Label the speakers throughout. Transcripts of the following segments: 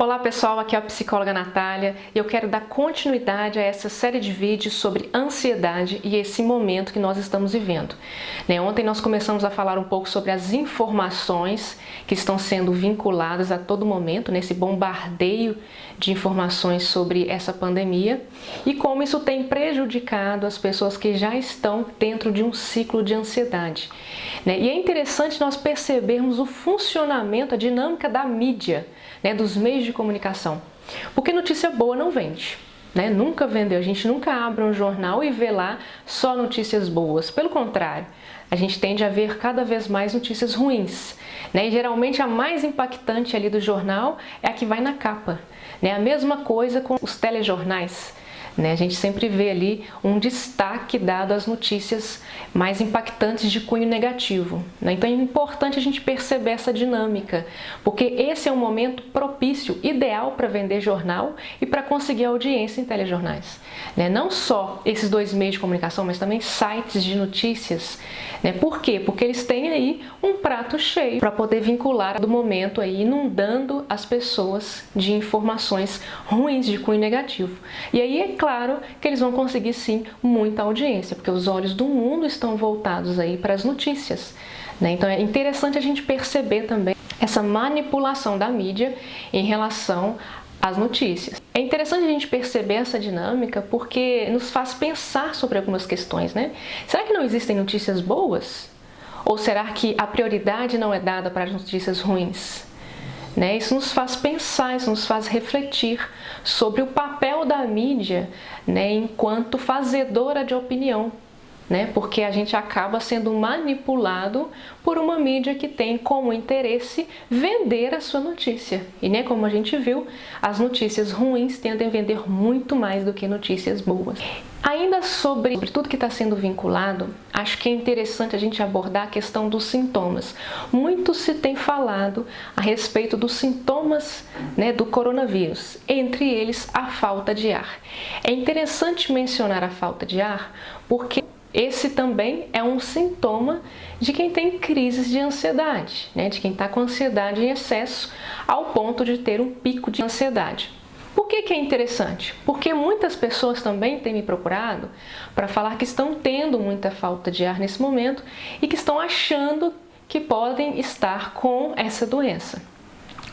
Speaker 1: Olá pessoal, aqui é a psicóloga Natália e eu quero dar continuidade a essa série de vídeos sobre ansiedade e esse momento que nós estamos vivendo. Ontem nós começamos a falar um pouco sobre as informações que estão sendo vinculadas a todo momento, nesse bombardeio de informações sobre essa pandemia e como isso tem prejudicado as pessoas que já estão dentro de um ciclo de ansiedade. E é interessante nós percebermos o funcionamento, a dinâmica da mídia, dos meios de comunicação. Porque notícia boa não vende. Nunca vendeu. A gente nunca abre um jornal e vê lá só notícias boas. Pelo contrário, a gente tende a ver cada vez mais notícias ruins. E geralmente a mais impactante ali do jornal é a que vai na capa. A mesma coisa com os telejornais. A gente sempre vê ali um destaque dado às notícias mais impactantes de cunho negativo. Então é importante a gente perceber essa dinâmica, porque esse é um momento propício, ideal para vender jornal e para conseguir audiência em telejornais. Não só esses dois meios de comunicação, mas também sites de notícias. Por quê? Porque eles têm aí um prato cheio para poder vincular do momento aí, inundando as pessoas de informações ruins de cunho negativo. E aí é claro que eles vão conseguir sim muita audiência, porque os olhos do mundo estão voltados aí para as notícias. Então é interessante a gente perceber também essa manipulação da mídia em relação às notícias. É interessante a gente perceber essa dinâmica porque nos faz pensar sobre algumas questões, Será que não existem notícias boas? Ou será que a prioridade não é dada para as notícias ruins? Isso nos faz pensar, isso nos faz refletir sobre o papel da mídia, enquanto fazedora de opinião, porque a gente acaba sendo manipulado por uma mídia que tem como interesse vender a sua notícia. E como a gente viu, as notícias ruins tendem a vender muito mais do que notícias boas. Ainda sobre tudo que está sendo vinculado, acho que é interessante a gente abordar a questão dos sintomas. Muito se tem falado a respeito dos sintomas do coronavírus, entre eles a falta de ar. É interessante mencionar a falta de ar porque esse também é um sintoma de quem tem crises de ansiedade, de quem está com ansiedade em excesso ao ponto de ter um pico de ansiedade. Por que é interessante? Porque muitas pessoas também têm me procurado para falar que estão tendo muita falta de ar nesse momento e que estão achando que podem estar com essa doença.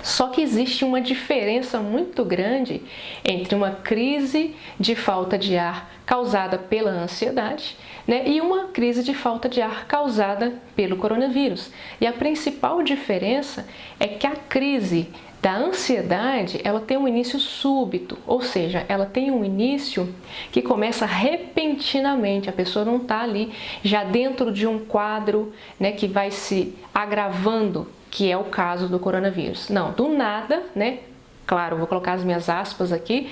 Speaker 1: Só que existe uma diferença muito grande entre uma crise de falta de ar causada pela ansiedade, e uma crise de falta de ar causada pelo coronavírus. E a principal diferença é que a crise da ansiedade, ela tem um início súbito, ou seja, ela tem um início que começa repentinamente, a pessoa não está ali já dentro de um quadro que vai se agravando, que é o caso do coronavírus. Não, do nada, claro, vou colocar as minhas aspas aqui,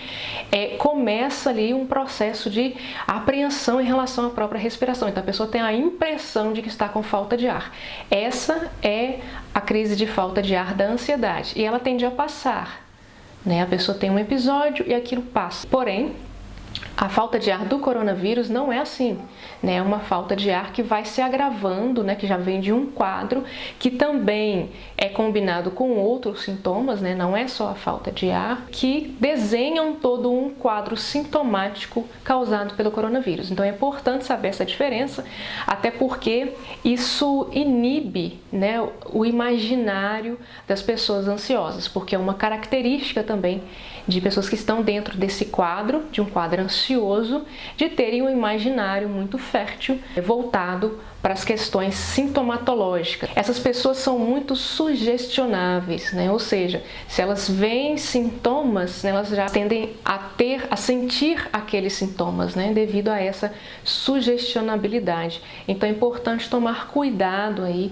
Speaker 1: começa ali um processo de apreensão em relação à própria respiração. Então a pessoa tem a impressão de que está com falta de ar. Essa é a crise de falta de ar da ansiedade e ela tende a passar. A pessoa tem um episódio e aquilo passa. Porém, a falta de ar do coronavírus não é assim, É uma falta de ar que vai se agravando, que já vem de um quadro que também é combinado com outros sintomas, Não é só a falta de ar, que desenham todo um quadro sintomático causado pelo coronavírus. Então é importante saber essa diferença, até porque isso inibe, o imaginário das pessoas ansiosas, porque é uma característica também de pessoas que estão dentro desse quadro, de um quadro ansioso, de terem um imaginário muito fértil, voltado para as questões sintomatológicas. Essas pessoas são muito sugestionáveis, ou seja, se elas veem sintomas, elas já tendem a sentir aqueles sintomas, devido a essa sugestionabilidade. Então é importante tomar cuidado aí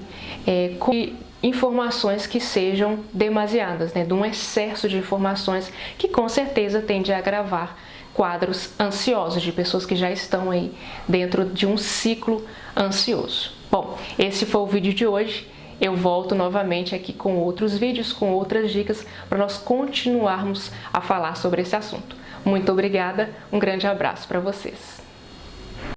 Speaker 1: com informações que sejam demasiadas, de um excesso de informações que com certeza tende a agravar quadros ansiosos de pessoas que já estão aí dentro de um ciclo ansioso. Bom, esse foi o vídeo de hoje. Eu volto novamente aqui com outros vídeos, com outras dicas para nós continuarmos a falar sobre esse assunto. Muito obrigada, um grande abraço para vocês.